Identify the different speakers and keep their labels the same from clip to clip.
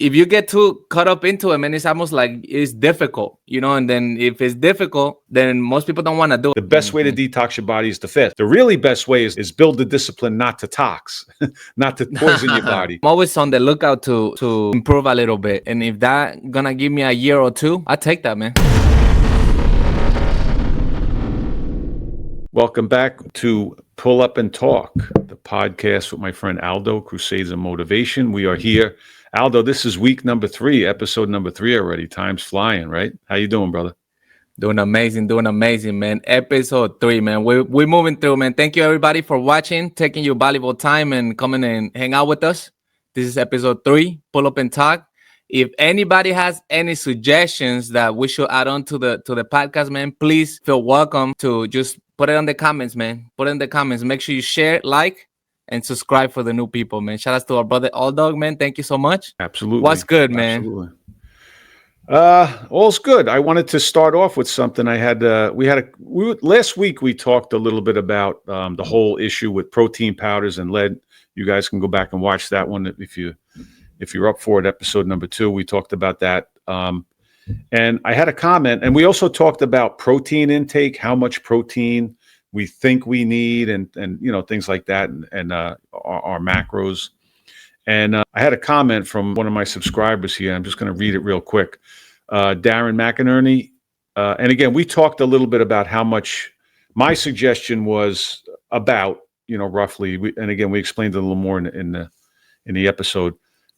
Speaker 1: if you get too caught up into it, man, it's almost like it's difficult, and then if it's difficult, then most people don't want to do it.
Speaker 2: The best way to detox your body is to fast. The really best way is build the discipline not to tox, not to poison your body.
Speaker 1: I'm always on the lookout to improve a little bit. And if that gonna give me a year or two, I take that, man.
Speaker 2: Welcome back to Pull Up and Talk, the podcast with my friend Aldo, Crusades of Motivation. We are here. Aldo, this is week number 3, episode number 3 already. Time's flying, right? How you doing, brother?
Speaker 1: Doing amazing, man. Episode 3, man. We're moving through, man. Thank you, everybody, for watching, taking your valuable time and coming and hang out with us. This is episode 3, Pull Up and Talk. If anybody has any suggestions that we should add on to the podcast, man, please feel welcome to just put it in the comments, man. Put it in the comments. Make sure you share, like, and subscribe for the new people, man. Shout out to our brother Aldo, man. Thank you so much.
Speaker 2: Absolutely.
Speaker 1: What's good, man?
Speaker 2: Absolutely. All's good. I wanted to start off with something. Last week we talked a little bit about the whole issue with protein powders and lead. You guys can go back and watch that one if you're up for it. Episode number 2, we talked about that. And I had a comment, and we also talked about protein intake, how much protein we think we need, and things like that, and our macros. And I had a comment from one of my subscribers here. I'm just going to read it real quick. Darren McInerney. And again, we talked a little bit about how much my suggestion was about, roughly. And again, we explained it a little more in the episode,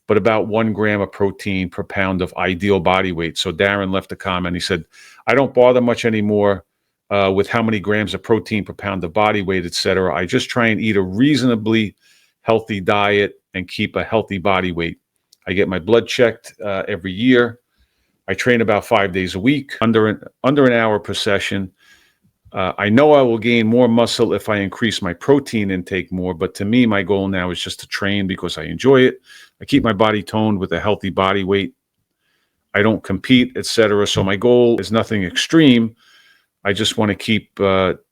Speaker 2: but about 1 gram of protein per pound of ideal body weight. So Darren left a comment. He said, I don't bother much anymore with how many grams of protein per pound of body weight, etc. I just try and eat a reasonably healthy diet and keep a healthy body weight. I get my blood checked every year. I train about 5 days a week, under an hour per session. I know I will gain more muscle if I increase my protein intake more, but to me, my goal now is just to train because I enjoy it. I keep my body toned with a healthy body weight. I don't compete, etc. So my goal is nothing extreme. I just want to keep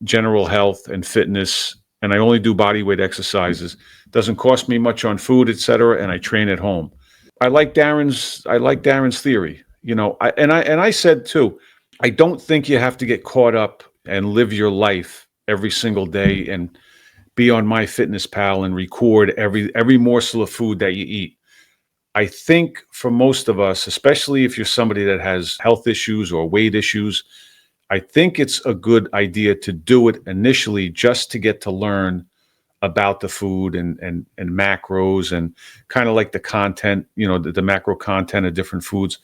Speaker 2: general health and fitness, and I only do body weight exercises. Doesn't cost me much on food, etc., and I train at home. I like Darren's theory. I said too, I don't think you have to get caught up and live your life every single day and be on MyFitnessPal and record every morsel of food that you eat. I think for most of us, especially if you're somebody that has health issues or weight issues, I think it's a good idea to do it initially just to get to learn about the food and macros and kind of like the content, the macro content of different foods.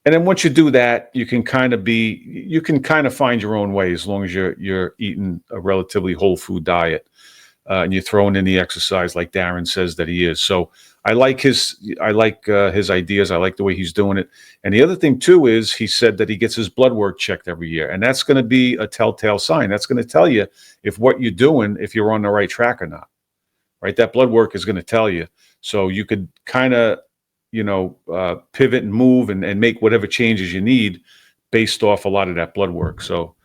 Speaker 2: And then once you do that, you can kind of find your own way as long as you're eating a relatively whole food diet and you're throwing in the exercise like Darren says that he is. So I like his ideas. I like the way he's doing it. And the other thing too is he said that he gets his blood work checked every year, and that's going to be a telltale sign. That's going to tell you if what you're doing, if you're on the right track or not. Right? That blood work is going to tell you. So you could kind of pivot and move and make whatever changes you need based off a lot of that blood work. So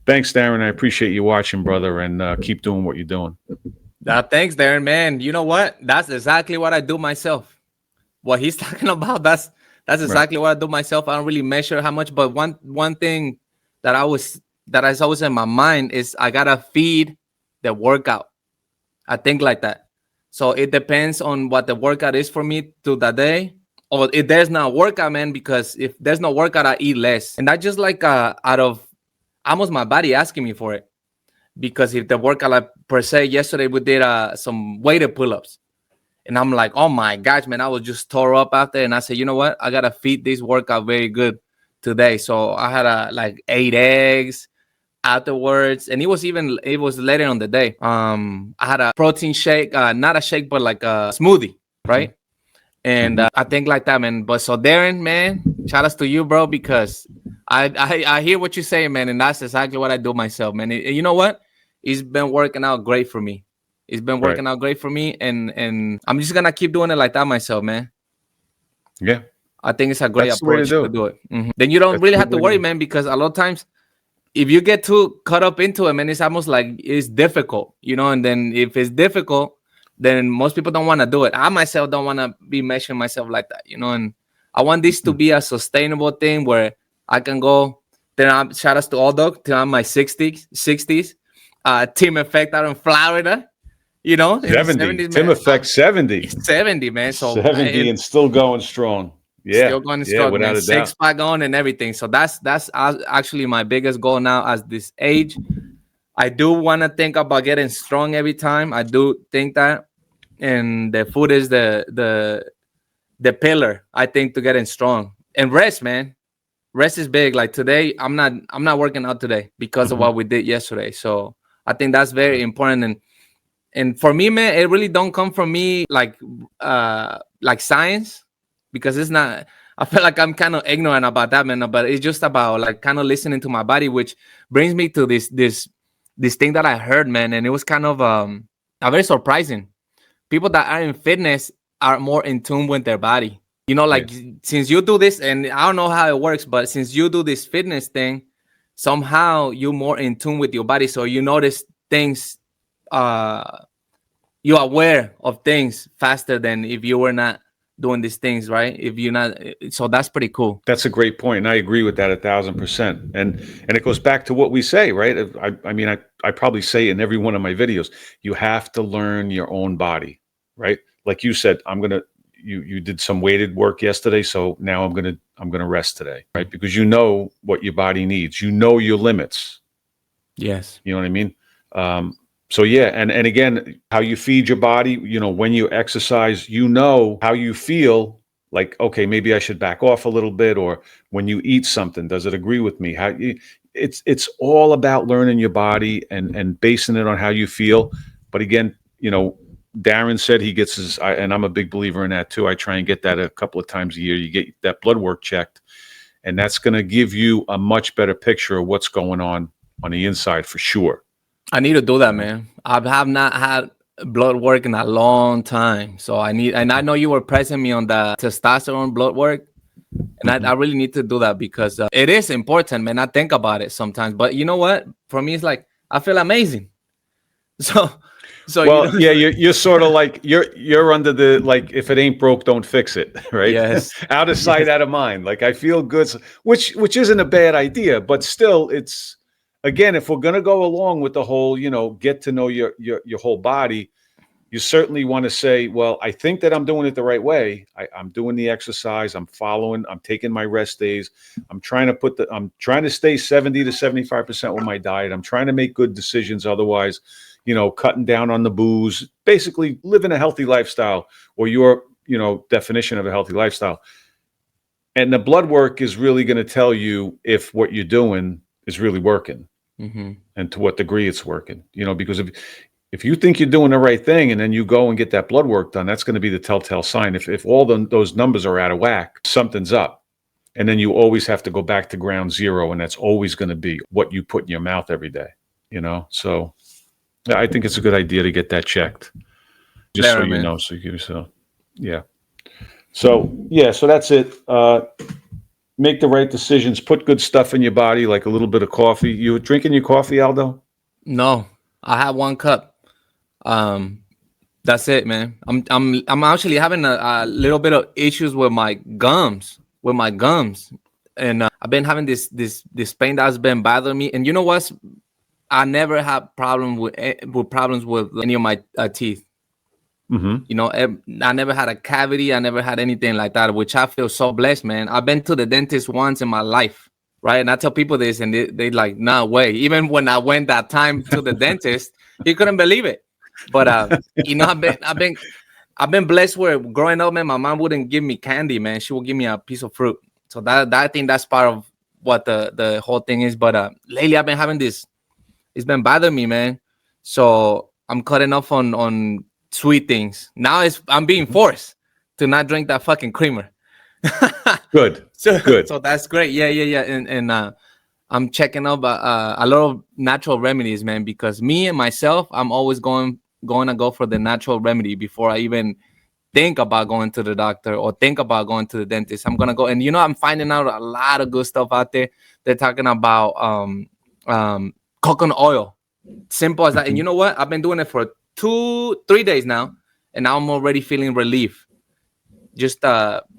Speaker 2: thanks, Darren. I appreciate you watching, brother, and keep doing what you're doing.
Speaker 1: Thanks, Darren, man. You know what? That's exactly what I do myself. What he's talking about, that's exactly what I do myself. I don't really measure how much, but one thing that is always in my mind is I gotta feed the workout. I think like that. So it depends on what the workout is for me through the day. Or if there's no workout, man, because if there's no workout, I eat less. And that's just like out of almost my body asking me for it. Because if the workout, like per se, yesterday we did some weighted pull-ups. And I'm like, oh my gosh, man, I was just tore up after. And I said, you know what? I got to feed this workout very good today. So I had like 8 eggs afterwards. And it was later on the day. I had a protein shake, not a shake, but like a smoothie, right? And I think like that, man. But so Darren, man, shout outs to you, bro, because I hear what you're saying, man. And that's exactly what I do myself, man. You know what? It's been working out great for me. It's been working out great for me. And I'm just going to keep doing it like that myself, man.
Speaker 2: Yeah.
Speaker 1: I think it's a great approach to do it. Then you don't really have to worry, man, because a lot of times if you get too caught up into it, man, it's almost like it's difficult, and then if it's difficult, then most people don't want to do it. I myself don't want to be measuring myself like that, you know. And I want this to be a sustainable thing where I can go. Then I'm shout outs to Aldo till I'm my 60s. Team Effect out in Florida, you know, in the
Speaker 2: 70.
Speaker 1: 70s,
Speaker 2: Tim
Speaker 1: man.
Speaker 2: Effect 70.
Speaker 1: 70, man. So
Speaker 2: 70 and still going strong. Yeah.
Speaker 1: still going
Speaker 2: Yeah,
Speaker 1: strong, man.
Speaker 2: without a doubt.
Speaker 1: 6-pack on and everything. So that's actually my biggest goal now at this age. I do want to think about getting strong every time. I do think that, and the food is the pillar, I think, to getting strong. And rest, man. Rest is big. Like today, I'm not working out today because of what we did yesterday. So I think that's very important. And for me, man, it really don't come from me like science, because it's not. I feel like I'm kind of ignorant about that, man. But it's just about like kind of listening to my body, which brings me to this thing that I heard, man, and it was kind of very surprising. People that are in fitness are more in tune with their body. You know, like since you do this, and I don't know how it works, but since you do this fitness thing, somehow you're more in tune with your body. So you notice things, you're aware of things faster than if you were not doing these things, right? If you're not, so that's pretty cool.
Speaker 2: That's a great point, and I agree with that 1,000%. And it goes back to what we say, right? I mean, I probably say in every one of my videos, you have to learn your own body, right? Like you said, you did some weighted work yesterday, so now I'm gonna rest today, right? Because you know what your body needs, you know your limits.
Speaker 1: Yes,
Speaker 2: you know what I mean. So yeah, and again, how you feed your body, you know, when you exercise, you know how you feel. Like, okay, maybe I should back off a little bit, or when you eat something, does it agree with me? It's all about learning your body and basing it on how you feel. But again, you know, Darren said he gets his, and I'm a big believer in that too. I try and get that a couple of times a year. You get that blood work checked, and that's going to give you a much better picture of what's going on the inside for sure.
Speaker 1: I need to do that, man. I have not had blood work in a long time, so I need. And I know you were pressing me on the testosterone blood work, and I really need to do that because it is important, man. I think about it sometimes, but you know what? For me, it's like I feel amazing. So
Speaker 2: well,
Speaker 1: you know,
Speaker 2: yeah, you're sort of like you're under the, like, if it ain't broke, don't fix it, right?
Speaker 1: Yes.
Speaker 2: Out of sight, out of mind. Like, I feel good, which isn't a bad idea, but still, it's, again, if we're gonna go along with the whole, you know, get to know your whole body, you certainly want to say, well, I think that I'm doing it the right way. I'm doing the exercise, I'm following, I'm taking my rest days, I'm trying to stay 70 to 75% with my diet. I'm trying to make good decisions. Otherwise, you know, cutting down on the booze, basically living a healthy lifestyle, or your, you know, definition of a healthy lifestyle. And the blood work is really going to tell you if what you're doing is really working, and to what degree it's working. You know, because if you think you're doing the right thing and then you go and get that blood work done, that's going to be the telltale sign. If all those numbers are out of whack, something's up. And then you always have to go back to ground zero, and that's always going to be what you put in your mouth every day. You know, so I think it's a good idea to get that checked, just so you know. So yeah. So yeah, so that's it. Make the right decisions. Put good stuff in your body, like a little bit of coffee. You drinking your coffee, Aldo?
Speaker 1: No, I have 1 cup. That's it, man. I'm actually having a little bit of issues with my gums, and I've been having this pain that's been bothering me. And you know what? I never had problems with any of my teeth. You know, I never had a cavity. I never had anything like that, which I feel so blessed, man. I've been to the dentist once in my life, right? And I tell people this, and they like, no way. Even when I went that time to the dentist, he couldn't believe it. But you know, I've been blessed where growing up, man, my mom wouldn't give me candy, man. She would give me a piece of fruit. So that I think that's part of what the whole thing is. But lately, I've been having this. It's been bothering me, man. So I'm cutting off on sweet things. Now I'm being forced to not drink that fucking creamer.
Speaker 2: Good. Good.
Speaker 1: So that's great. Yeah. And I'm checking up a lot of natural remedies, man, because me and myself, I'm always going to go for the natural remedy before I even think about going to the doctor or think about going to the dentist. I'm going to go. And, you know, I'm finding out a lot of good stuff out there. They're talking about coconut oil. Simple as that. And you know what? I've been doing it for 2-3 days now. and I'm already feeling relief. Just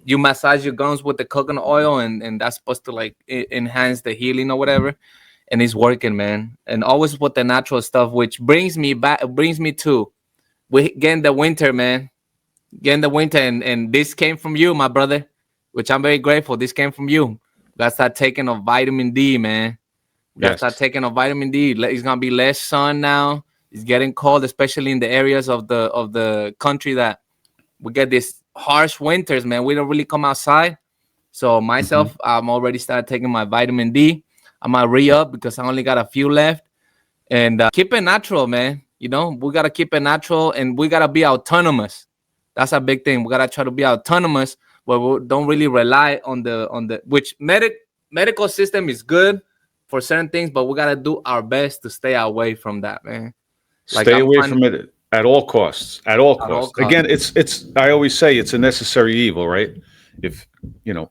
Speaker 1: you massage your gums with the coconut oil, and that's supposed to like enhance the healing or whatever, and it's working, man. And always with the natural stuff, which brings me to we getting the winter, man. Getting the winter, and this came from you, my brother, which I'm very grateful. This came from you. Gotta start taking a vitamin D, man. Gotta start
Speaker 2: Yes.
Speaker 1: taking a vitamin D. It's gonna be less sun now. It's getting cold, especially in the areas of the country that we get these harsh winters, man. We don't really come outside. So
Speaker 2: Mhm.
Speaker 1: myself, I'm already started taking my vitamin D. I might re-up because I only got a few left. And keep it natural, man. You know, we gotta keep it natural, and we gotta be autonomous. That's a big thing. We gotta try to be autonomous, where we don't really rely on the which medical system is good for certain things, but we gotta do our best to stay away from that, man. Like
Speaker 2: Stay
Speaker 1: I'm
Speaker 2: away
Speaker 1: finding
Speaker 2: from it at all costs. At all
Speaker 1: at all
Speaker 2: costs.
Speaker 1: costs.
Speaker 2: Again, it's. I always say it's a necessary evil, right? If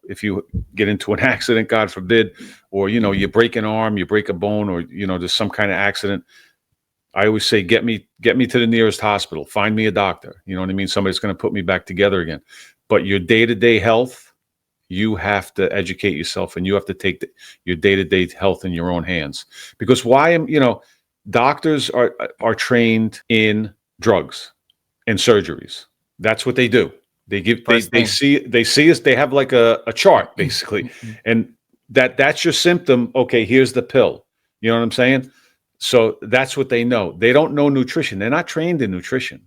Speaker 2: if you get into an accident, God forbid, or you break an arm, you break a bone, or there's some kind of accident. I always say, get me to the nearest hospital. Find me a doctor. You know what I mean? Somebody's going to put me back together again. But your day-to-day health, you have to educate yourself, and you have to take your day-to-day health in your own hands. Because doctors are trained in drugs and surgeries. That's what they do. They give
Speaker 1: First thing.
Speaker 2: they see us. They have like a chart basically, and that's your symptom. Okay, here's the pill. You know what I'm saying? So that's what they know. They don't know nutrition. They're not trained in nutrition.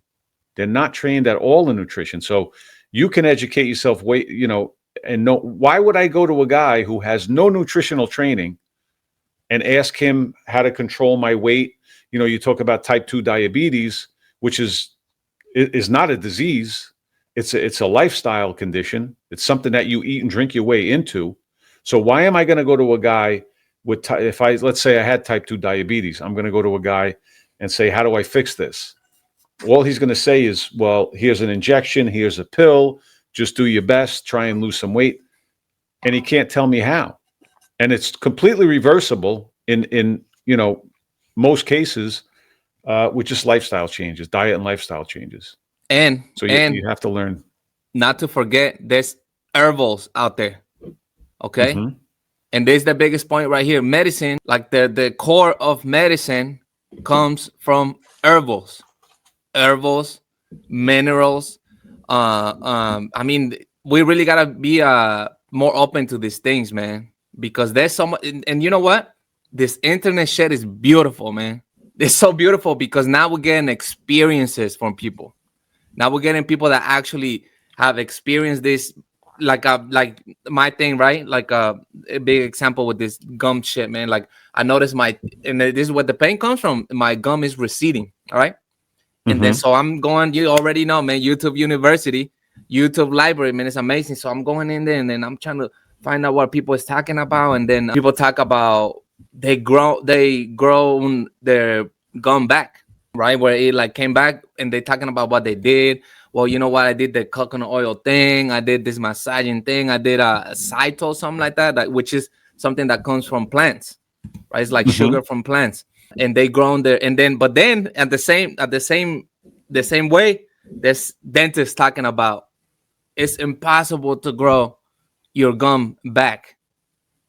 Speaker 2: They're not trained at all in nutrition. So you can educate yourself. And know, why would I go to a guy who has no nutritional training and ask him how to control my weight? You talk about type 2 diabetes, which is not a disease. It's a lifestyle condition. It's something that you eat and drink your way into. So why am I going to go to a guy if let's say I had type 2 diabetes, I'm going to go to a guy and say, how do I fix this? All he's going to say is, well, here's an injection, here's a pill, just do your best, try and lose some weight. And he can't tell me how. And it's completely reversible in most cases with just lifestyle changes, diet and lifestyle changes.
Speaker 1: And
Speaker 2: So you have to learn.
Speaker 1: not to forget, there's herbals out there. Okay.
Speaker 2: Mm-hmm.
Speaker 1: And this is the biggest point right here. Medicine, like the core of medicine comes from herbals, minerals. I mean, we really gotta be more open to these things, man, because there's so much. And you know what? This internet shit is beautiful, man. It's so beautiful because now we're getting experiences from people. Now we're getting people that actually have experienced this, like my thing, right? Like a big example with this gum shit, man. Like I noticed and this is where the pain comes from. My gum is receding, all right? And then
Speaker 2: Mm-hmm.
Speaker 1: so I'm going, you already know, man, YouTube University, YouTube library, man, it's amazing. So I'm going in there and then I'm trying to find out what people is talking about. And then people talk about they grown their gum back, right? Where it like came back and they talking about what they did. Well, you know what? I did the coconut oil thing. I did this massaging thing. I did a cyto, something like that, which is something that comes from plants, right? It's like
Speaker 2: Mm-hmm.
Speaker 1: sugar from plants. And they grown there, and then at the same way, there's dentists talking about it's impossible to grow your gum back.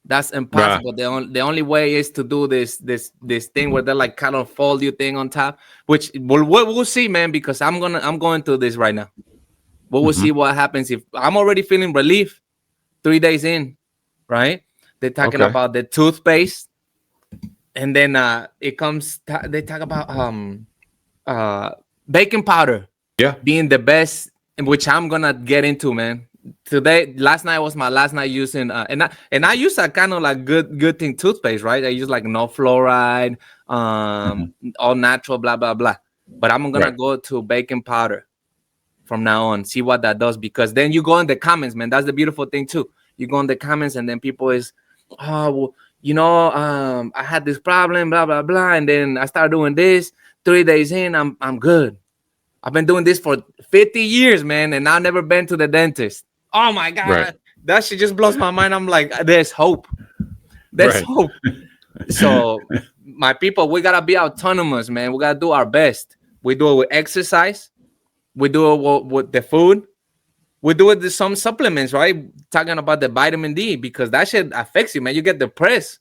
Speaker 1: That's
Speaker 2: Right.
Speaker 1: impossible. The only way is to do this thing where they like kind of fold your thing on top, which we'll see, man. Because I'm going through this right now. We will
Speaker 2: Mm-hmm.
Speaker 1: see what happens if I'm already feeling relief 3 days in, right? They're talking
Speaker 2: Okay.
Speaker 1: about the toothpaste. And then they talk about baking powder
Speaker 2: Yeah.
Speaker 1: being the best, which I'm gonna get into, man. Last night was my last night using and I use a kind of like good thing toothpaste, right? I use like no fluoride,
Speaker 2: Mm-hmm.
Speaker 1: all natural, blah blah blah. But I'm gonna
Speaker 2: Right.
Speaker 1: go to baking powder from now on, see what that does, because then you go in the comments, man. That's the beautiful thing too. You go in the comments and then people is, oh, well, I had this problem, blah blah blah, and then I started doing this. 3 days in, I'm good. I've been doing this for 50 years, man, and I've never been to the dentist. Oh my
Speaker 2: Right.
Speaker 1: god, that shit just blows my mind. I'm like, there's hope. There's
Speaker 2: Right.
Speaker 1: hope. So, my people, we gotta be autonomous, man. We gotta do our best. We do it with exercise. We do it with the food. We do it with some supplements, right? Talking about the vitamin D, because that shit affects you, man. You get depressed,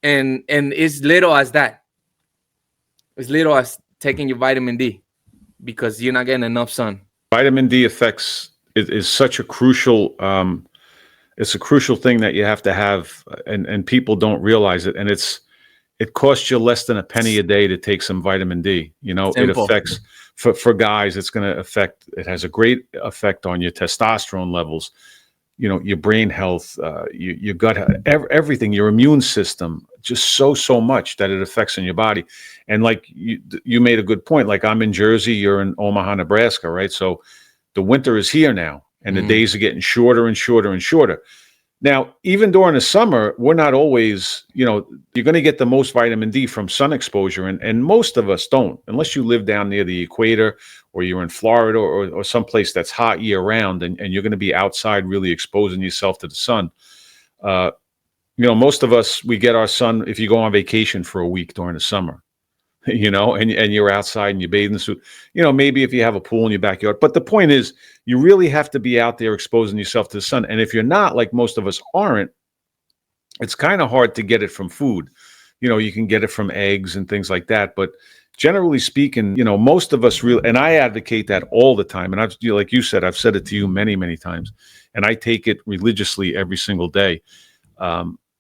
Speaker 1: and it's little as that. It's little as taking your vitamin D because you're not getting enough sun.
Speaker 2: Vitamin D affects is such a crucial it's a crucial thing that you have to have, and people don't realize it. And it costs you less than a penny a day to take some vitamin D. You know, it
Speaker 1: Simple.
Speaker 2: affects for guys. It's going to affect. It has a great effect on your testosterone levels. You know, your brain health, your gut, everything, your immune system, just so much that it affects in your body. And like you made a good point. Like I'm in Jersey, you're in Omaha, Nebraska, right? So the winter is here now, and the days are getting shorter and shorter and shorter. Now, even during the summer, we're not always, you know, you're going to get the most vitamin D from sun exposure. And most of us don't, unless you live down near the equator or you're in Florida or someplace that's hot year round and you're going to be outside really exposing yourself to the sun. You know, most of us, we get our sun if you go on vacation for a week during the summer. You know, and you're outside and you bathe in the suit, you know, maybe if you have a pool in your backyard. But the point is, you really have to be out there exposing yourself to the sun. And if you're not, like most of us aren't, it's kind of hard to get it from food. You know, you can get it from eggs and things like that. But generally speaking, you know, most of us really, and I advocate that all the time. And I've, you know, like you said, I've said it to you many, many times, and I take it religiously every single day.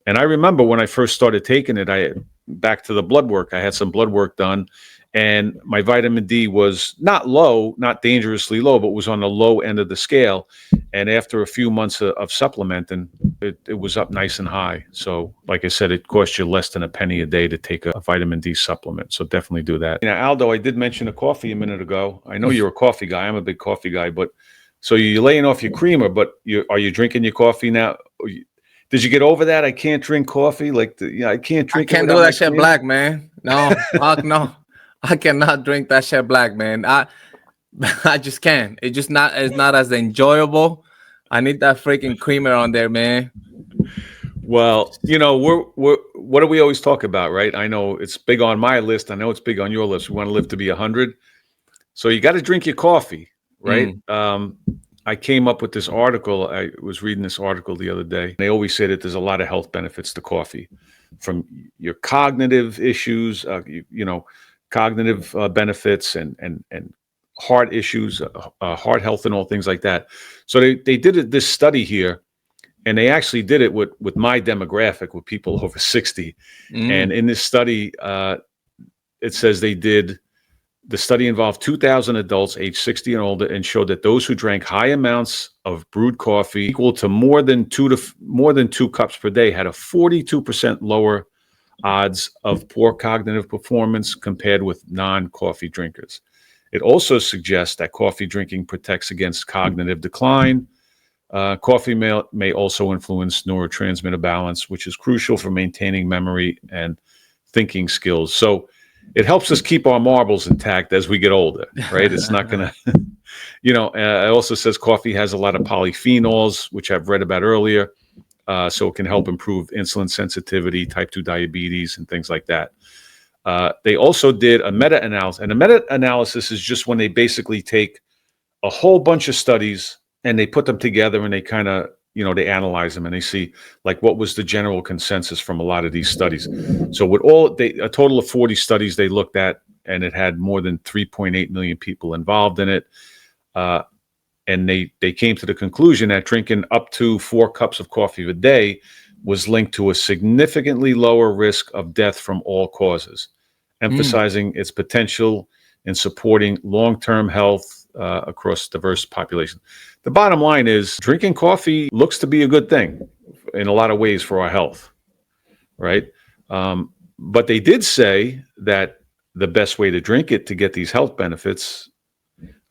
Speaker 2: And I remember when I first started taking it, back to the blood work, I had some blood work done, and my vitamin D was not low, not dangerously low, but was on the low end of the scale. And after a few months of supplementing, it was up nice and high. So like I said, it costs you less than a penny a day to take a vitamin D supplement. So definitely do that. Now, Aldo, I did mention a coffee a minute ago. I know you're a coffee guy. I'm a big coffee guy, but so you're laying off your creamer, but are you drinking your coffee now? Did you get over that? I can't drink coffee. Like, I can't drink.
Speaker 1: I can't do that shit black, man. No, fuck no. I cannot drink that shit black, man. I just can't. It's not as enjoyable. I need that freaking creamer on there, man.
Speaker 2: Well, you know, what do we always talk about, right? I know it's big on my list. I know it's big on your list. We want to live to be 100. So you got to drink your coffee, right? I came up with this article. I was reading this article the other day. They always say that there's a lot of health benefits to coffee, from your cognitive issues, you know, cognitive benefits and heart issues, heart health, and all things like that. So they did this study here, and they actually did it with my demographic, with people over 60. And in this study, it says the study involved 2,000 adults aged 60 and older, and showed that those who drank high amounts of brewed coffee equal to more than two cups per day had a 42% lower odds of poor cognitive performance compared with non-coffee drinkers. It also suggests that coffee drinking protects against cognitive decline. Coffee may also influence neurotransmitter balance, which is crucial for maintaining memory and thinking skills. So it helps us keep our marbles intact as we get older, right? It's not going to, you know, it also says coffee has a lot of polyphenols, which I've read about earlier. So it can help improve insulin sensitivity, type 2 diabetes, and things like that. They also did a meta-analysis. And a meta-analysis is just when they basically take a whole bunch of studies and they put them together and they kind of, you know, they analyze them and they see like what was the general consensus from a lot of these studies. So with a total of 40 studies they looked at, and it had more than 3.8 million people involved in it. And they came to the conclusion that drinking up to 4 cups of coffee a day was linked to a significantly lower risk of death from all causes, emphasizing its potential in supporting long-term health across diverse populations. The bottom line is drinking coffee looks to be a good thing in a lot of ways for our health, right? But they did say that the best way to drink it to get these health benefits,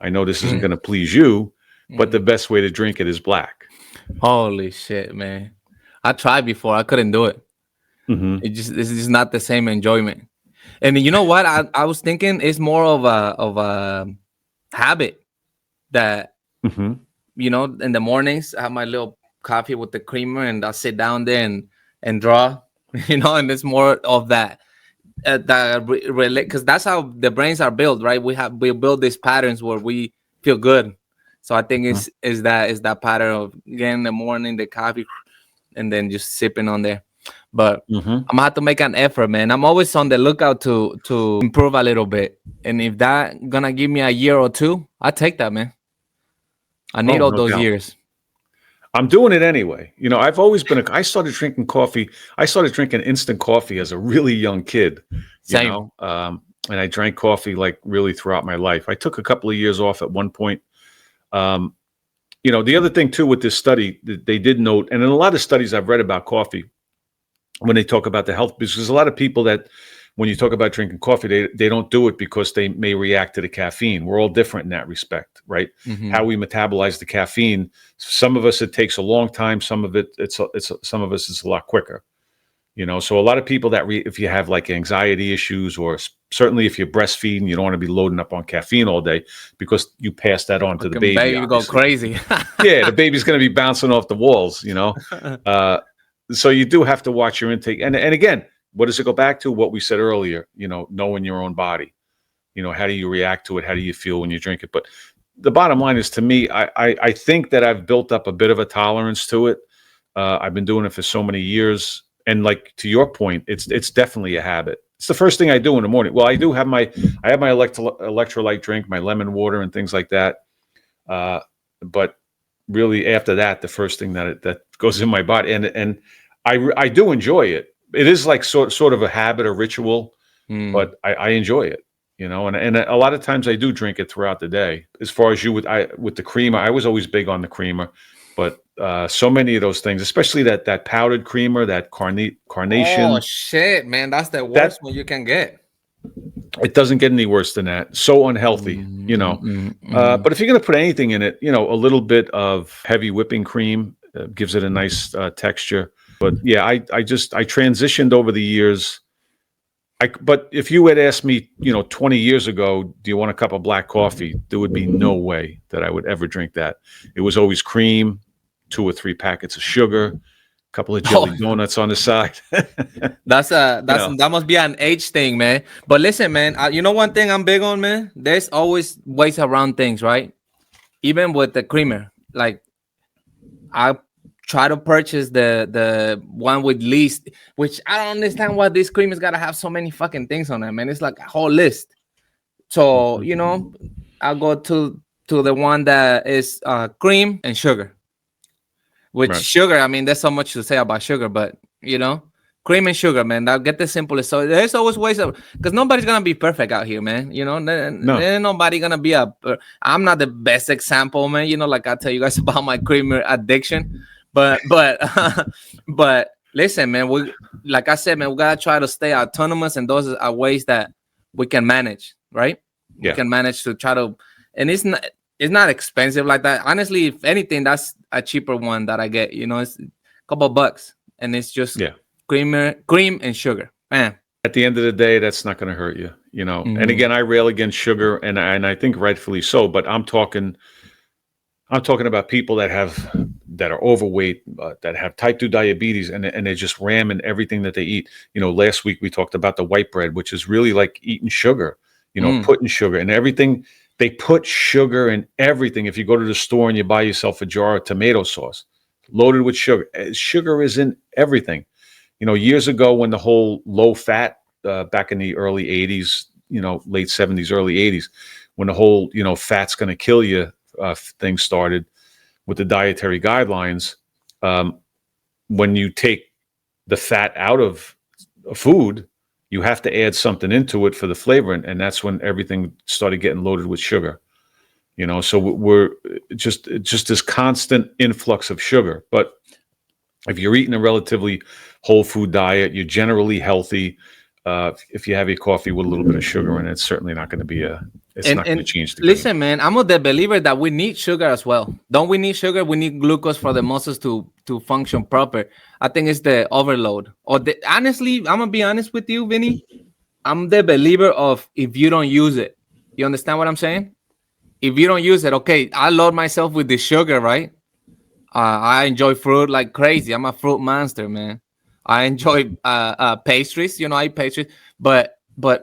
Speaker 2: I know this isn't going to please you, but the best way to drink it is black.
Speaker 1: Holy shit, man. I tried before. I couldn't do it. It's just not the same enjoyment. And you know what? I was thinking it's more of a habit that, you know, in the mornings I have my little coffee with the creamer and I'll sit down there and draw, you know, and it's more of that relate, because that's how the brains are built, right? We build these patterns where we feel good. So I think it's that pattern of getting in the morning the coffee and then just sipping on there. But
Speaker 2: Mm-hmm.
Speaker 1: I'm gonna have to make an effort, man. I'm always on the lookout to improve a little bit. And if that gonna give me a year or two, I take that, man. I need
Speaker 2: Oh,
Speaker 1: all
Speaker 2: no
Speaker 1: those
Speaker 2: doubt.
Speaker 1: years.
Speaker 2: I'm doing it anyway. I've always been I started drinking coffee. I started drinking instant coffee as a really young kid,
Speaker 1: Same.
Speaker 2: and I drank coffee like really throughout my life. I took a couple of years off at one point. Um, the other thing too with this study that they did note, and in a lot of studies I've read about coffee, when they talk about the health, because there's a lot of people that when you talk about drinking coffee, they don't do it because they may react to the caffeine. We're all different in that respect, right?
Speaker 1: Mhm.
Speaker 2: How we metabolize the caffeine. Some of us, it takes a long time. Some of it, some of us, it's a lot quicker. So a lot of people that if you have like anxiety issues, or certainly if you're breastfeeding, you don't want to be loading up on caffeine all day because you pass that on to the
Speaker 1: Fucking
Speaker 2: baby,
Speaker 1: baby go
Speaker 2: obviously.
Speaker 1: crazy.
Speaker 2: Yeah, the baby's going to be bouncing off the walls, so you do have to watch your intake. And again, what does it go back to? What we said earlier, knowing your own body. How do you react to it? How do you feel when you drink it? But the bottom line is, to me, I think that I've built up a bit of a tolerance to it. I've been doing it for so many years. And like to your point, it's definitely a habit. It's the first thing I do in the morning. Well, I have my electrolyte drink, my lemon water and things like that. But really after that, the first thing that goes in my body, and I do enjoy it. It is like sort of a habit, a ritual, but I enjoy it, and a lot of times I do drink it throughout the day. As far as with the creamer, I was always big on the creamer, but so many of those things, especially that powdered creamer, that carnation,
Speaker 1: Oh shit, man, that's the
Speaker 2: that
Speaker 1: worst one you can get.
Speaker 2: it doesn't get any worse than that. So unhealthy, But if you're going to put anything in it, a little bit of heavy whipping cream gives it a nice texture. But yeah, I transitioned over the years. But if you had asked me, 20 years ago, do you want a cup of black coffee? There would be no way that I would ever drink that. It was always cream, 2 or 3 packets of sugar, a couple of jelly donuts on the side.
Speaker 1: That must be an age thing, man. But listen, man, one thing I'm big on, man. There's always ways around things, right? Even with the creamer, like I try to purchase the one with least, which I don't understand why this cream has got to have so many fucking things on it, man. It's like a whole list. So I'll go to the one that is cream and sugar. Which
Speaker 2: Right.
Speaker 1: sugar, I mean, there's so much to say about sugar, but cream and sugar, man. I'll get the simplest. So there's always ways of, because nobody's gonna be perfect out here, man. There's nobody gonna be I'm not the best example, man. Like I tell you guys about my creamer addiction, but but listen, man. Like I said, man, we gotta try to stay autonomous, and those are ways that we can manage, right?
Speaker 2: Yeah.
Speaker 1: We can manage to try to, and it's not expensive like that. Honestly, if anything, that's a cheaper one that I get. It's a couple bucks, and it's just cream and sugar. Man,
Speaker 2: at the end of the day, that's not going to hurt you, And again, I rail against sugar, and I think rightfully so. But I'm talking about people that are overweight, that have type 2 diabetes, and they're just ramming everything that they eat. Last week we talked about the white bread, which is really like eating sugar. Putting sugar in everything. They put sugar in everything. If you go to the store and you buy yourself a jar of tomato sauce, loaded with sugar. Sugar is in everything. Years ago when the whole low fat, back in the early 80s, late 70s, early 80s, when the whole, fat's going to kill you thing started with the dietary guidelines, when you take the fat out of food, you have to add something into it for the flavor, and that's when everything started getting loaded with sugar. So we're just this constant influx of sugar. But if you're eating a relatively whole food diet, you're generally healthy. If you have your coffee with a little bit of sugar in it, it's certainly not going to be it's not going to change the game.
Speaker 1: Listen, man, I'm a believer that we need sugar as well. Don't we need sugar? We need glucose for the muscles to function proper. I think it's the overload. Honestly, I'm gonna be honest with you, Vinny. I'm the believer of, if you don't use it, you understand what I'm saying? If you don't use it, okay, I load myself with the sugar, right? I enjoy fruit like crazy. I'm a fruit monster, man. I enjoy pastries. I eat pastries, but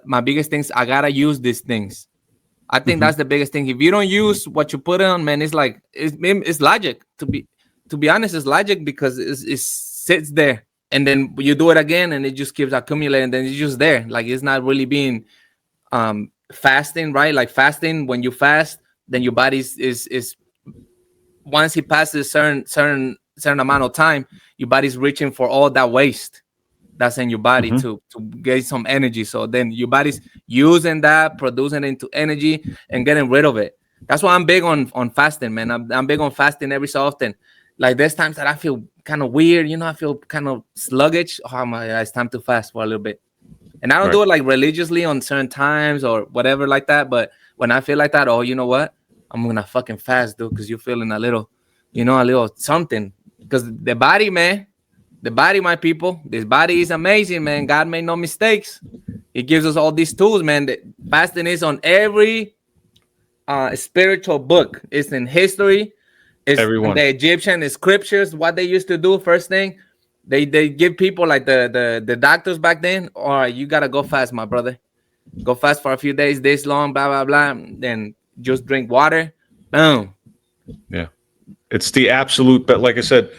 Speaker 1: my biggest things, I gotta use these things. I think that's the biggest thing. If you don't use what you put on, man, it's like it's logic. To be honest, it's logic because it sits there, and then you do it again, and it just keeps accumulating. Then it's just there, like it's not really being fasting, right? Like fasting, when you fast, then your body is once it passes certain amount of time, your body's reaching for all that waste that's in your body to get some energy. So then your body's using that, producing it into energy, and getting rid of it. That's why I'm big on fasting, man. I'm big on fasting every so often. Like there's times that I feel kind of weird, I feel kind of sluggish. Oh my God, it's time to fast for a little bit. And I don't do it like religiously on certain times or whatever like that. But when I feel like that, oh, you know what? I'm gonna fucking fast, dude, because you're feeling a little something. Because the body, man, the body, my people, this body is amazing, man. God made no mistakes. He gives us all these tools, man. The fasting is on every spiritual book. It's in history. It's in the Egyptian scriptures. What they used to do first thing, they give people like the doctors back then. All right, you gotta go fast, my brother. Go fast for a few days, this long, blah blah blah. Then just drink water. Boom.
Speaker 2: Yeah, it's the absolute. But like I said,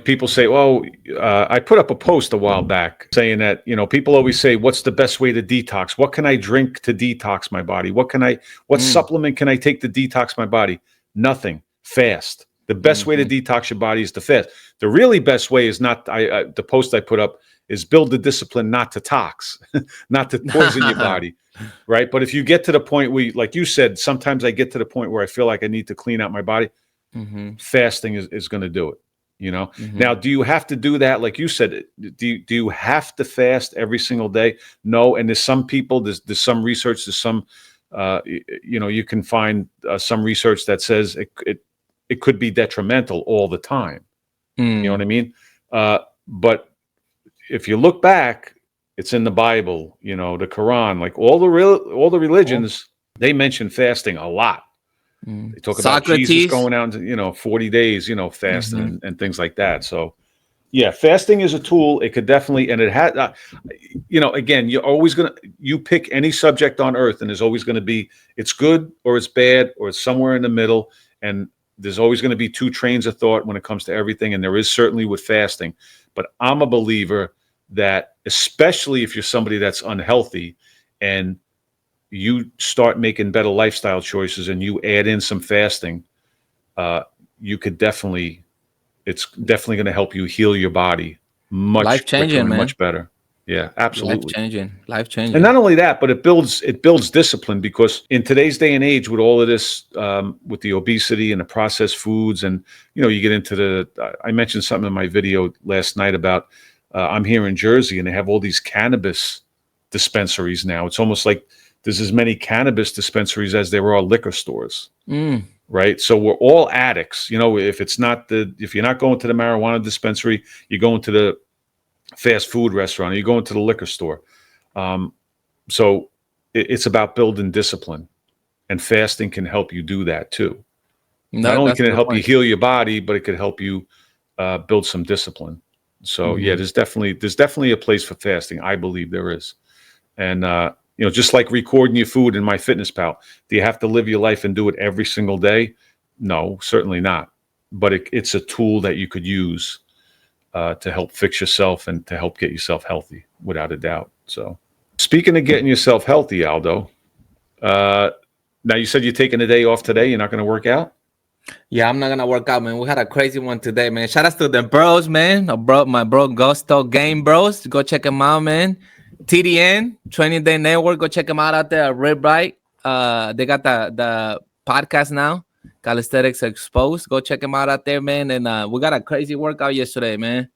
Speaker 2: people say, "Oh, I put up a post a while back saying that people always say, what's the best way to detox? What can I drink to detox my body? What supplement can I take to detox my body? Nothing. Fast. The best way to detox your body is to fast. The really best way is not. The post I put up is build the discipline not to tox, not to poison your body, right? But if you get to the point where, like you said, sometimes I get to the point where I feel like I need to clean out my body. Fasting is going to do it. Now, do you have to do that? Like you said, do you have to fast every single day? No. And there's some people, there's some research, there's some, you can find some research that says it could be detrimental all the time. You know what I mean? But if you look back, it's in the Bible, the Quran, like all the religions, they mention fasting a lot. They talk about Jesus going out to, 40 days, fasting and things like that. So, yeah, fasting is a tool. It could definitely, and it had, again, you're always you pick any subject on earth, and there's always going to be, it's good or it's bad or it's somewhere in the middle. And there's always going to be two trains of thought when it comes to everything. And there is certainly with fasting. But I'm a believer that, especially if you're somebody that's unhealthy and you start making better lifestyle choices and you add in some fasting, you could it's definitely going to help you heal your body much quicker and much better. Yeah, absolutely.
Speaker 1: Life changing.
Speaker 2: And not only that, but it builds discipline, because in today's day and age, with all of this, with the obesity and the processed foods, and you get into I mentioned something in my video last night about I'm here in Jersey, and they have all these cannabis dispensaries now. It's almost like there's as many cannabis dispensaries as there are liquor stores. Right. So we're all addicts. If you're not going to the marijuana dispensary, you're going to the fast food restaurant, or you're going to the liquor store. So it's about building discipline, and fasting can help you do that too. Not only can it help you heal your body, but it could help you build some discipline. So yeah, there's definitely a place for fasting. I believe there is. And, just like recording your food in MyFitnessPal, do you have to live your life and do it every single day? No, certainly not. But it's a tool that you could use to help fix yourself and to help get yourself healthy, without a doubt. So, speaking of getting yourself healthy, Aldo, now you said you're taking a day off today. You're not going to work out?
Speaker 1: Yeah, I'm not going to work out, man. We had a crazy one today, man. Shout out to the bros, man. My bro Gusto Game Bros. Go check them out, man. TDN, Training Day Network. Go check them out there at Red Bright. They got the podcast now, Calisthenics Exposed. Go check them out there, man. And we got a crazy workout yesterday, man.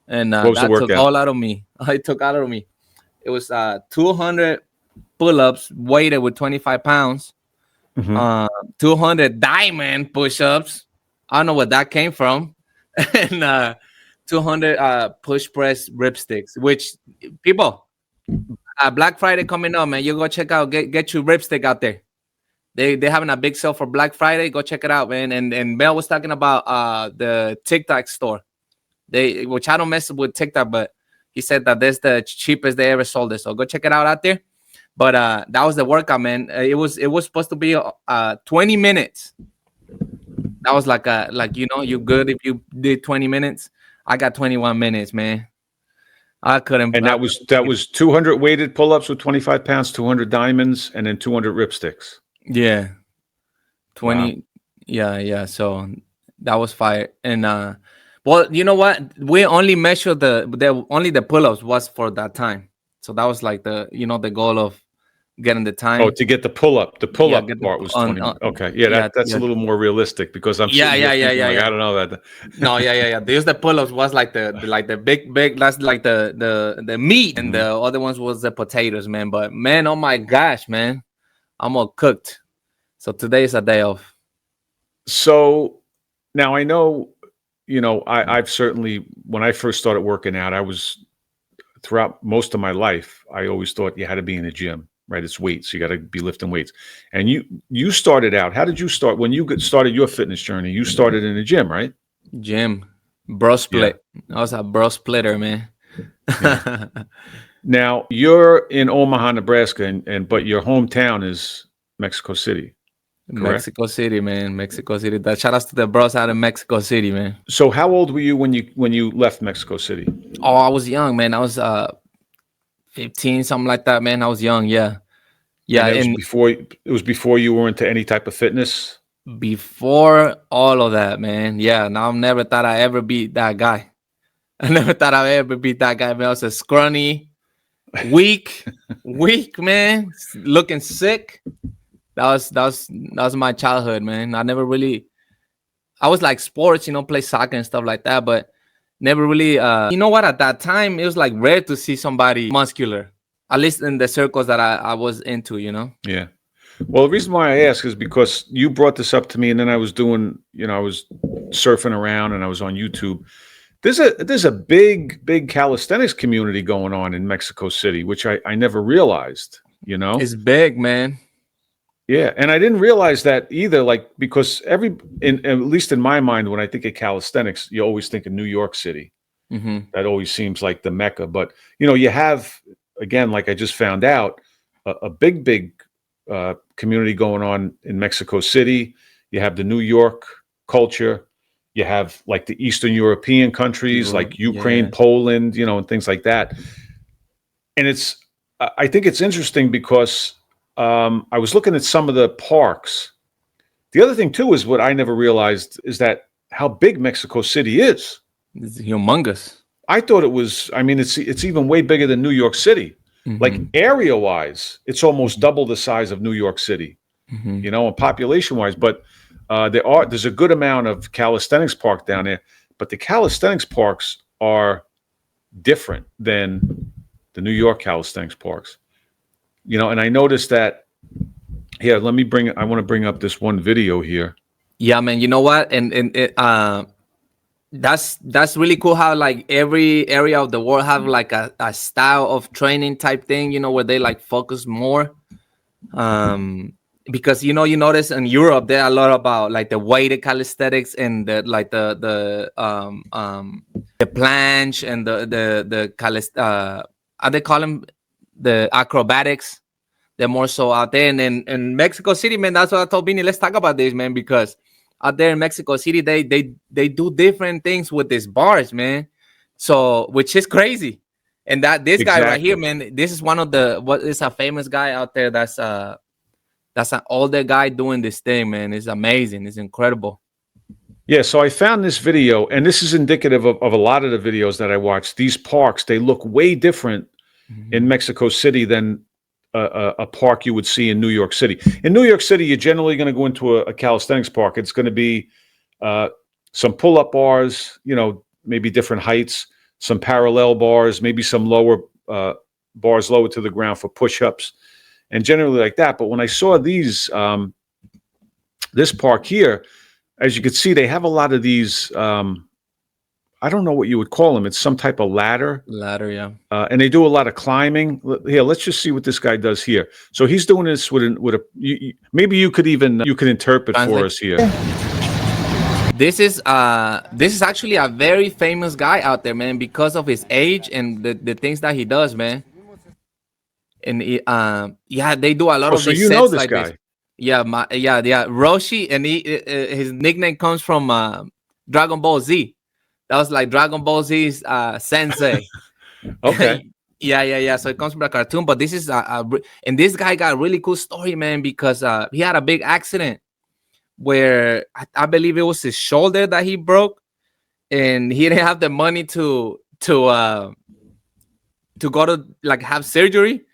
Speaker 1: And that took all out of me. It took out of me. It was 200 pull-ups weighted with 25 pounds. 200 diamond push-ups. I don't know where that came from. And 200 push press rip sticks, which people, Black Friday coming up, man. You go check out, get your ripstick out there. They having a big sale for Black Friday. Go check it out, man. And Mel was talking about the TikTok store. Which I don't mess with TikTok, but he said that that's the cheapest they ever sold it. So go check it out there. But that was the workout, man. It was supposed to be 20 minutes. That was like you're good if you did 20 minutes. I got 21 minutes, man. I couldn't.
Speaker 2: And that was 200 weighted pull-ups with 25 pounds, 200 diamonds, and then 200 ripsticks.
Speaker 1: Yeah, 20.
Speaker 2: Wow.
Speaker 1: Yeah. So that was fire. And well, you know what? We only measured the pull-ups was for that time. So that was like the goal of getting the time.
Speaker 2: Oh, to get the pull-up
Speaker 1: Get
Speaker 2: part was
Speaker 1: on,
Speaker 2: 20. Okay. Yeah, that's a little more realistic because I'm sitting here thinking like, I don't know that.
Speaker 1: No, yeah. There's the pull-ups was like the big. That's like the meat, and the other ones was the potatoes, man. But man, oh my gosh, man, I'm all cooked. So today is a day off.
Speaker 2: So now I know, I've certainly, when I first started working out, throughout most of my life, I always thought you had to be in a gym, right? It's weights. You got to be lifting weights. And you started out, how did you start? When you started your fitness journey, you started in a gym, right?
Speaker 1: Gym, bro split. I was a bro splitter, man.
Speaker 2: Yeah. Now you're in Omaha, Nebraska, but your hometown is Mexico City. Correct?
Speaker 1: Mexico City, man. Mexico City. Shout outs to the bros out of Mexico City, man.
Speaker 2: So how old were you when you left Mexico City?
Speaker 1: Oh, I was young, man. I was 15, something like that, man. I was young, yeah.
Speaker 2: And it was before you were into any type of fitness?
Speaker 1: Before all of that, man. Yeah. Now I never thought I'd ever be that guy. I never thought I'd ever be that guy, man. I was a scrawny, weak, man. Looking sick. That was my childhood, man. I was like sports, play soccer and stuff like that, but never really you know what, at that time it was like rare to see somebody muscular, at least in the circles that I was into,
Speaker 2: Yeah. Well, the reason why I ask is because you brought this up to me, and then I was doing, I was surfing around and I was on YouTube. There's a big calisthenics community going on in Mexico City, which I never realized,
Speaker 1: It's big, man.
Speaker 2: Yeah, and I didn't realize that either, like, because at least in my mind, when I think of calisthenics, you always think of New York City.
Speaker 1: Mm-hmm.
Speaker 2: That always seems like the Mecca. But, you have, again, like I just found out, a big community going on in Mexico City. You have the New York culture. You have, like, the Eastern European countries, like Ukraine, Poland, and things like that. And I think it's interesting because I was looking at some of the parks. The other thing too is what I never realized is that how big Mexico City is.
Speaker 1: It's humongous.
Speaker 2: I thought it was. I mean, it's even way bigger than New York City.
Speaker 1: Mm-hmm.
Speaker 2: Like area wise, it's almost double the size of New York City.
Speaker 1: Mm-hmm.
Speaker 2: And population wise. But there's a good amount of calisthenics park down there. But the calisthenics parks are different than the New York calisthenics parks. And I noticed that here, I want to bring up this one video here.
Speaker 1: Yeah, man. You know what? And it, that's really cool how like every area of the world have like a style of training type thing, where they like focus more. Because you notice in Europe there are a lot about like the weighted calisthenics and the planche and the they call them the acrobatics. They're more so out there, and in Mexico City, man, that's what I told Vinnie. Let's talk about this, man, because out there in Mexico City, they do different things with these bars, man. So, which is crazy. And this guy right here, man, this is one of what is a famous guy out there. That's an older guy doing this thing, man. It's amazing. It's incredible.
Speaker 2: Yeah, so I found this video, and this is indicative of a lot of the videos that I watched. These parks, they look way different in Mexico City than a park you would see in New York City. In New York City, you're generally going to go into a calisthenics park. It's going to be some pull-up bars, maybe different heights, some parallel bars, maybe some lower bars lower to the ground for push-ups, and generally like that. But when I saw this park here, as you can see, they have a lot of these, I don't know what you would call them. It's some type of ladder.
Speaker 1: Ladder, yeah.
Speaker 2: And they do a lot of climbing. Here, let's just see what this guy does here. So he's doing this with maybe you could interpret for us here.
Speaker 1: This is actually a very famous guy out there, man, because of his age and the things that he does, man. and yeah, they do a lot
Speaker 2: Oh,
Speaker 1: of
Speaker 2: so
Speaker 1: these
Speaker 2: you know
Speaker 1: sets
Speaker 2: this
Speaker 1: like this.
Speaker 2: guy?
Speaker 1: Yeah, yeah, Roshi, and his nickname comes from Dragon Ball Z. That was like Dragon Ball Z's sensei.
Speaker 2: Okay.
Speaker 1: Yeah. So it comes from the cartoon, but this is and this guy got a really cool story, man, because he had a big accident where I believe it was his shoulder that he broke, and he didn't have the money to go to like have surgery.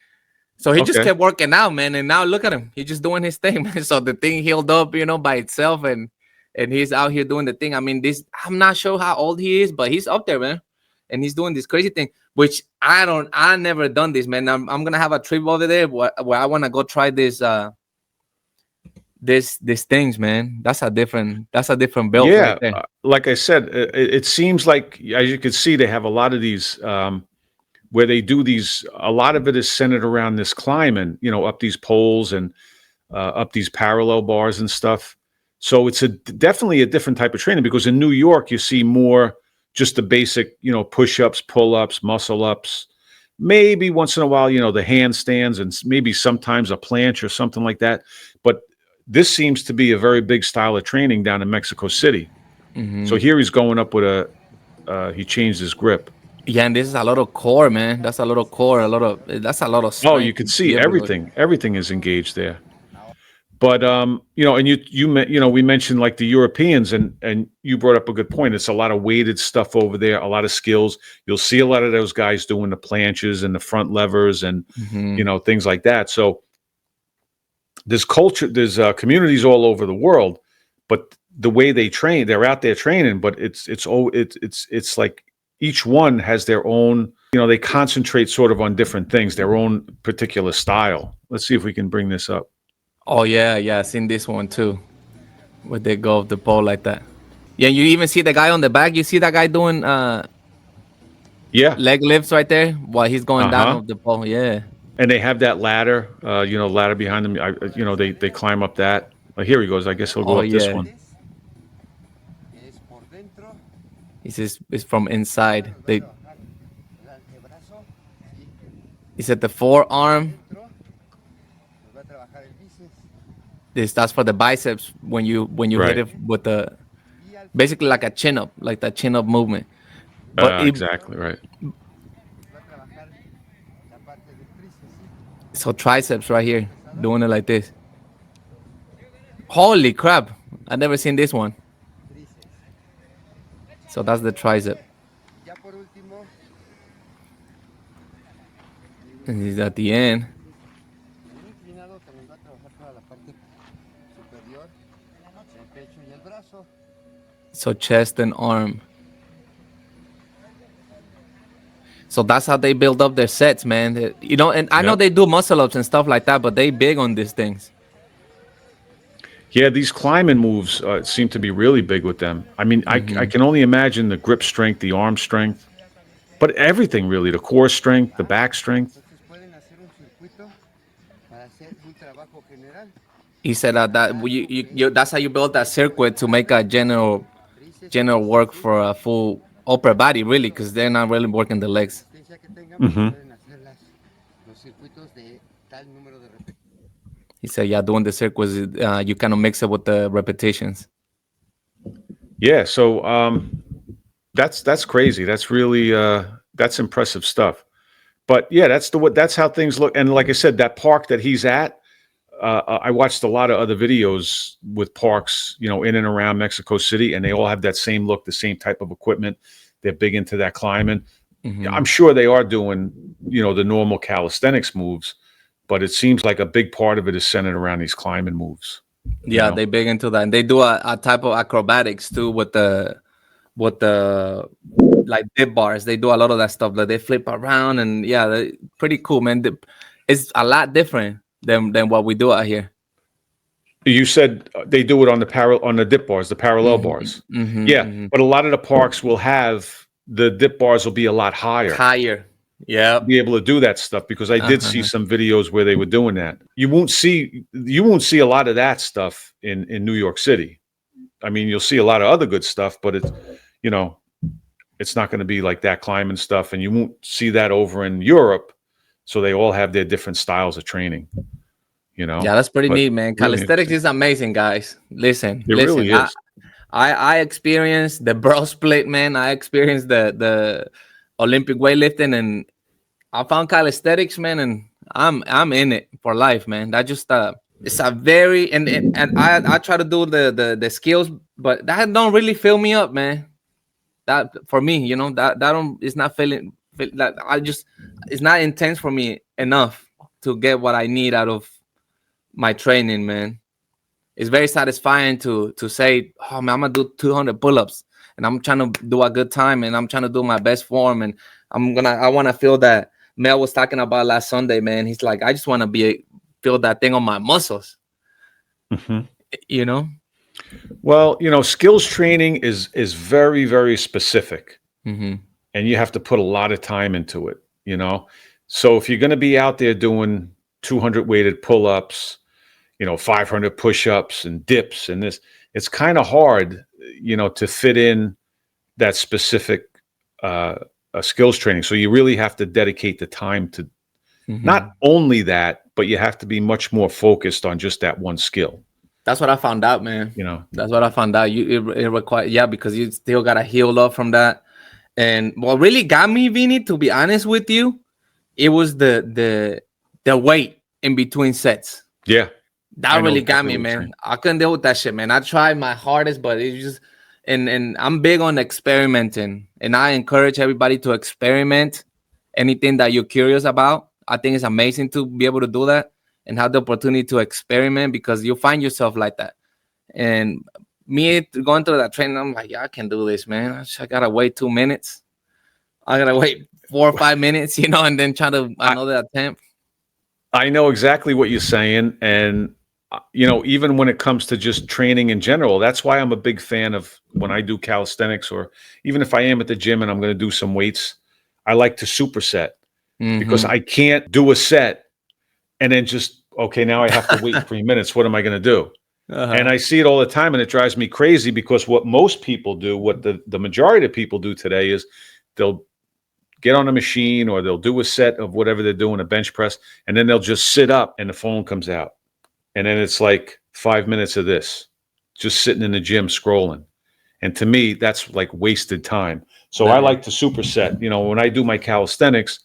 Speaker 1: So he just
Speaker 2: Okay.
Speaker 1: kept working out, man, and now look at him. He's just doing his thing, man. So the thing healed up, by itself, and he's out here doing the thing. I mean, this I'm not sure how old he is, but he's up there, man, and he's doing this crazy thing. Which I never done this, man. I'm gonna have a trip over there where I wanna go try these things, man. That's a different belt right
Speaker 2: Yeah,
Speaker 1: there.
Speaker 2: like I said, it seems like, as you can see, they have a lot of these where they do these. A lot of it is centered around this climbing, up these poles and up these parallel bars and stuff. So it's definitely a different type of training, because in New York you see more just the basic, push-ups, pull-ups, muscle-ups. Maybe once in a while, the handstands, and maybe sometimes a planche or something like that. But this seems to be a very big style of training down in Mexico City. So
Speaker 1: Hmm.
Speaker 2: here he's going up with he changed his grip.
Speaker 1: Yeah, and this is a lot of core, man. That's a lot of core, that's a lot of
Speaker 2: Oh, you
Speaker 1: strength
Speaker 2: could
Speaker 1: to
Speaker 2: see
Speaker 1: be able to.
Speaker 2: everything. Everything is engaged there. But and we mentioned like the Europeans, and you brought up a good point. It's a lot of weighted stuff over there, a lot of skills. You'll see a lot of those guys doing the planches and the front levers and
Speaker 1: Hmm.
Speaker 2: things like that. So there's culture, there's communities all over the world, but the way they train, they're out there training, but it's like each one has their own. They concentrate sort of on different things, their own particular style. Let's see if we can bring this up.
Speaker 1: Oh yeah, I seen this one too, where they go off the pole like that. Yeah, you even see the guy on the back. You see that guy doing
Speaker 2: Yeah.
Speaker 1: leg lifts right there while he's going down
Speaker 2: Uh-huh.
Speaker 1: off the pole. Yeah.
Speaker 2: And they have that ladder, ladder behind them. They climb up that. Here he goes. I guess he'll go
Speaker 1: Oh
Speaker 2: up this
Speaker 1: yeah.
Speaker 2: one.
Speaker 1: It's from inside. He said the forearm. That's for the biceps when you hit
Speaker 2: Right.
Speaker 1: it with the basically like a chin up, like that chin up movement. But
Speaker 2: Exactly right.
Speaker 1: so triceps right here, doing it like this. Holy crap! I've never seen this one. So that's the tricep, and he's at the end. So chest and arm. So that's how they build up their sets, man. And I know
Speaker 2: Yep.
Speaker 1: they do muscle ups and stuff like that, but they big on these things.
Speaker 2: Yeah, these climbing moves seem to be really big with them. I mean, I
Speaker 1: Hmm.
Speaker 2: can only imagine the grip strength, the arm strength, but everything really, the core strength, the back strength.
Speaker 1: He said that's how you build that circuit to make a general work for a full upper body, really, because they're not really working the legs.
Speaker 2: Hmm.
Speaker 1: He said, yeah, doing the circuits, you kind of mix it with the repetitions.
Speaker 2: Yeah. So that's crazy. That's really that's impressive stuff. But yeah, that's how things look. And like I said, that park that he's at, I watched a lot of other videos with parks, in and around Mexico City, and they all have that same look, the same type of equipment. They're big into that climbing.
Speaker 1: Hmm.
Speaker 2: I'm sure they are doing, the normal calisthenics moves, but it seems like a big part of it is centered around these climbing moves. You
Speaker 1: Yeah,
Speaker 2: know?
Speaker 1: they big into that, and they do a type of acrobatics too with the like dip bars. They do a lot of that stuff. Like they flip around, and yeah, pretty cool, man. It's a lot different than what we do out here.
Speaker 2: You said they do it on the dip bars, the parallel
Speaker 1: Hmm.
Speaker 2: bars.
Speaker 1: Hmm.
Speaker 2: Yeah,
Speaker 1: Hmm.
Speaker 2: but a lot of the parks will have the dip bars will be a lot higher.
Speaker 1: Higher. Yep.
Speaker 2: Be able to do that stuff, because I did see
Speaker 1: Uh-huh.
Speaker 2: some videos where they were doing that. You won't see a lot of that stuff in New York City. I mean, you'll see a lot of other good stuff, but you know, it's not going to be like that climbing stuff, and you won't see that over in Europe. So they all have their different styles of training, you know.
Speaker 1: Yeah, that's pretty
Speaker 2: But
Speaker 1: neat, man.
Speaker 2: really
Speaker 1: Calisthenics
Speaker 2: interesting.
Speaker 1: is amazing, guys. Listen,
Speaker 2: It
Speaker 1: listen.
Speaker 2: really is.
Speaker 1: I experienced the bro split, man. I experienced the Olympic weightlifting, and I found calisthenics, man, and I'm in it for life, man. That just it's a very and I try to do the skills, but that don't really fill me up, man. That for me, you know, that don't it's not that I just it's not intense for me enough to get what I need out of my training, man. It's very satisfying to say, oh man, I'm gonna do 200 pull-ups and I'm trying to do a good time and I'm trying to do my best form and I want to feel that Mel was talking about last Sunday, man. He's like, I just want to feel that thing on my muscles,
Speaker 2: Mhm.
Speaker 1: you know.
Speaker 2: Well, you know, skills training is very, very specific,
Speaker 1: Mm-hmm.
Speaker 2: and you have to put a lot of time into it, you know. So if you're going to be out there doing 200 weighted pull-ups, you know, 500 push-ups and dips and this, it's kind of hard, you know, to fit in that specific skills training. So you really have to dedicate the time to
Speaker 1: Mm-hmm.
Speaker 2: not only that, but you have to be much more focused on just that one skill,
Speaker 1: That's what I found out, man.
Speaker 2: you know.
Speaker 1: That's what I found out. It requires, yeah, because you still gotta heal up from that. And what really got me, Vinny, to be honest with you, it was the weight in between sets.
Speaker 2: Yeah,
Speaker 1: That
Speaker 2: I know
Speaker 1: really got
Speaker 2: exactly
Speaker 1: me,
Speaker 2: what you're
Speaker 1: man.
Speaker 2: saying.
Speaker 1: I couldn't deal with that shit, man. I tried my hardest, but it just and I'm big on experimenting, and I encourage everybody to experiment anything that you're curious about. I think it's amazing to be able to do that and have the opportunity to experiment because you find yourself like that. And me going through that training, I'm like, yeah, I can do this, man. I gotta wait 2 minutes. I gotta wait 4 or 5 minutes, you know, and then try to
Speaker 2: I,
Speaker 1: another attempt.
Speaker 2: I know exactly what you're saying. And, you know, even when it comes to just training in general, that's why I'm a big fan of when I do calisthenics, or even if I am at the gym and I'm going to do some weights, I like to superset because
Speaker 1: Mm-hmm.
Speaker 2: I can't do a set and then just, okay, now I have to wait 3 minutes. What am I going to do? And
Speaker 1: Uh-huh.
Speaker 2: I see it all the time, and it drives me crazy because what most people do, what the majority of people do today is they'll get on a machine or they'll do a set of whatever they're doing, a bench press, and then they'll just sit up and the phone comes out. And then it's like 5 minutes of this, just sitting in the gym scrolling. And to me, that's like wasted time. So I
Speaker 1: That is.
Speaker 2: like to superset. You know, when I do my calisthenics,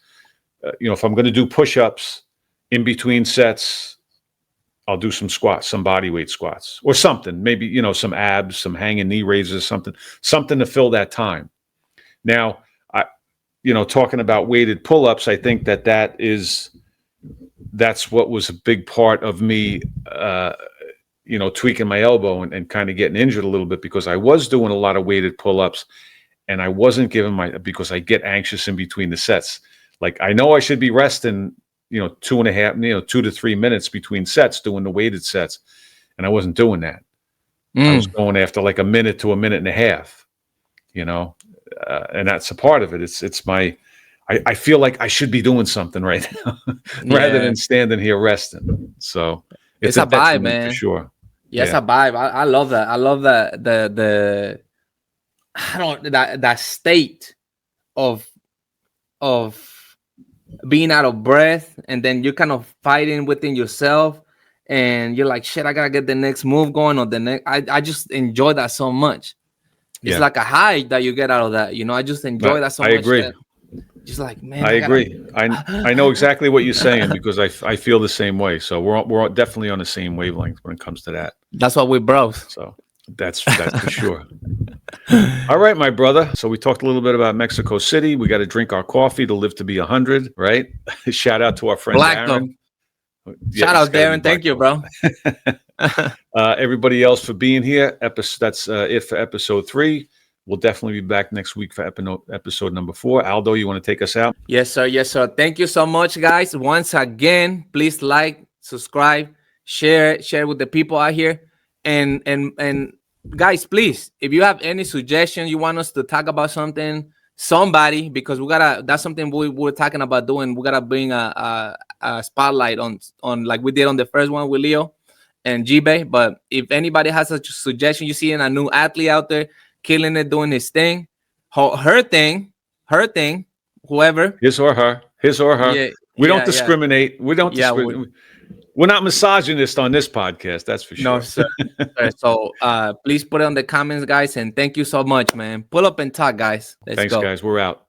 Speaker 2: you know, if I'm going to do push-ups in between sets, I'll do some squats, some body weight squats, or something. Maybe, you know, some abs, some hanging knee raises, something to fill that time. Now, you know, talking about weighted pull-ups, I think that's what was a big part of me, you know, tweaking my elbow and kind of getting injured a little bit because I was doing a lot of weighted pull-ups and I wasn't giving because I get anxious in between the sets. Like I know I should be resting, you know, 2.5, you know, 2 to 3 minutes between sets doing the weighted sets. And I wasn't doing that. I was
Speaker 1: Mm.
Speaker 2: going after like a minute to a minute and a half, you know, and that's a part of it. It's my, I feel like I should be doing something right now rather
Speaker 1: Yeah,
Speaker 2: than standing here resting. So it's
Speaker 1: it's
Speaker 2: a
Speaker 1: a vibe,
Speaker 2: detriment for
Speaker 1: man.
Speaker 2: sure.
Speaker 1: Yeah, it's
Speaker 2: Yeah.
Speaker 1: a vibe. I love that. I love that the I don't that state of of being out of breath, and then you're kind of fighting within yourself, and you're like, shit, I gotta get the next move going or the next. I just enjoy that so much. It's
Speaker 2: Yeah.
Speaker 1: like a high that you get out of that. You know, I just enjoy that so
Speaker 2: I
Speaker 1: much
Speaker 2: agree.
Speaker 1: that just like, man,
Speaker 2: I
Speaker 1: I gotta.
Speaker 2: agree. I know exactly what you're saying because I feel the same way. So we're definitely on the same wavelength when it comes to that.
Speaker 1: That's what we bros.
Speaker 2: So that's for sure. All right, my brother. So we talked a little bit about Mexico City. We got to drink our coffee to live to be 100, right? Shout out to our friend
Speaker 1: Black though.
Speaker 2: Darren. Yeah,
Speaker 1: Shout
Speaker 2: it's
Speaker 1: out,
Speaker 2: got to be
Speaker 1: Darren.
Speaker 2: black
Speaker 1: Thank you,
Speaker 2: coffee.
Speaker 1: bro.
Speaker 2: Everybody else for being here. That's it for episode 3. We'll definitely be back next week for episode number 4. Aldo, you want to take us out?
Speaker 1: Yes, sir. Yes, sir. Thank you so much, guys. Once again, please like, subscribe, share with the people out here. And guys, please, if you have any suggestions, you want us to talk about somebody, because that's something we're talking about doing. We gotta bring a spotlight on like we did on the first one with Leo and G-Bay. But if anybody has a suggestion, you see a new athlete out there killing it, doing his thing, her thing, whoever.
Speaker 2: His or her.
Speaker 1: Yeah,
Speaker 2: We don't
Speaker 1: Yeah.
Speaker 2: discriminate. We don't
Speaker 1: Yeah.
Speaker 2: discriminate. We're not misogynist on this podcast. That's for
Speaker 1: No,
Speaker 2: sure.
Speaker 1: sir. So please put it on the comments, guys. And thank you so much, man. Pull up and talk, guys. Let's
Speaker 2: Thanks,
Speaker 1: go.
Speaker 2: guys. We're out.